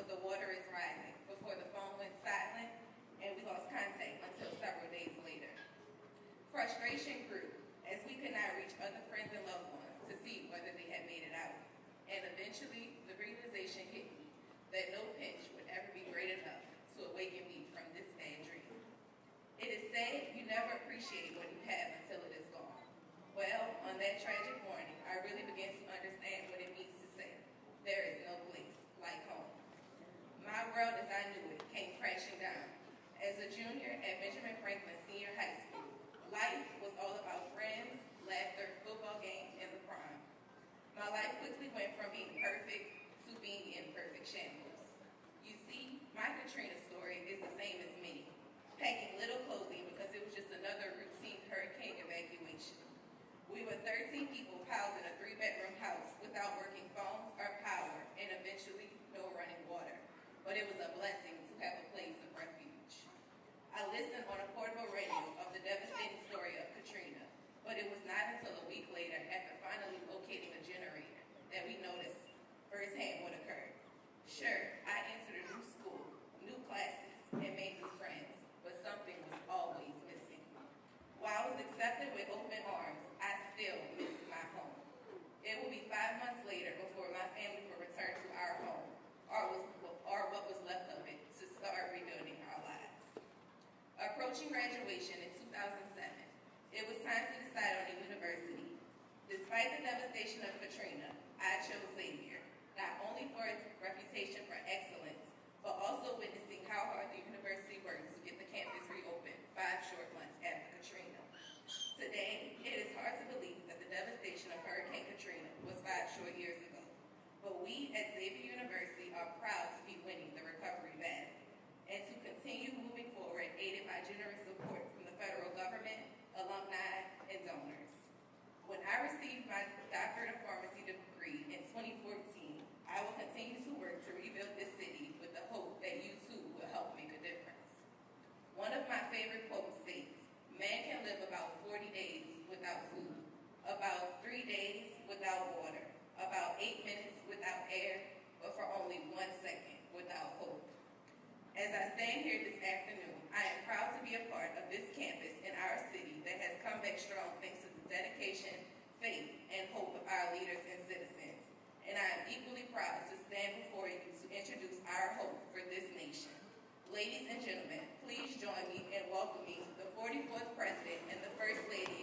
the water is rising before the phone went silent and we lost contact until several days later. Frustration grew as we could not reach other friends and loved ones to see whether they had made it out. And eventually, the realization hit me that no pinch would ever be great enough to awaken me from this bad dream. It is said you never appreciate what you have until it is gone. Well, on that tragic morning, I really began to understand what it means to say, there is no place like home. My world as I knew it came crashing down. As a junior at Benjamin Franklin Senior High School, life was all about friends, laughter, football games, and the prom. My life quickly went from being perfect to being in perfect shambles. You see, my Katrina story is the same as many, packing little clothing because it was just another routine hurricane evacuation. We were 13 people piled in a 3-bedroom house without working phones or power and eventually no running water. But it was a blessing to have a place of refuge. I listened on a portable radio of the devastating story of Katrina, but it was not until a week later, after finally locating a generator, that we noticed firsthand what occurred. Sure, I entered a new school, new classes, and made new friends, but something was always missing. While I was accepted with open arms, I still missed my home. It will be 5 months later before my family will return to our home, or what was left of it, to start rebuilding our lives. Approaching graduation in 2007, it was time to decide on a university. Despite the devastation of Katrina, I chose Xavier, not only for its reputation for excellence, but also witnessing how hard the university worked to get the campus reopened 5 short months after Katrina. Today, it is hard to believe that the devastation of Hurricane Katrina was 5 short years ago, but we at Xavier University are proud to be winning the recovery battle and to continue moving forward aided by generous support from the federal government, alumni, and donors. When I received my doctorate of pharmacy degree in 2014, I will continue to work to rebuild this city with the hope that you too will help make a difference. One of my favorite quotes states, man can live about 40 days without food, about 3 days without water, about 8 minutes without air, but for only 1 second without hope. As I stand here this afternoon, I am proud to be a part of this campus in our city that has come back strong thanks to the dedication, faith, and hope of our leaders and citizens. And I am equally proud to stand before you to introduce our hope for this nation. Ladies and gentlemen, please join me in welcoming the 44th President and the First Lady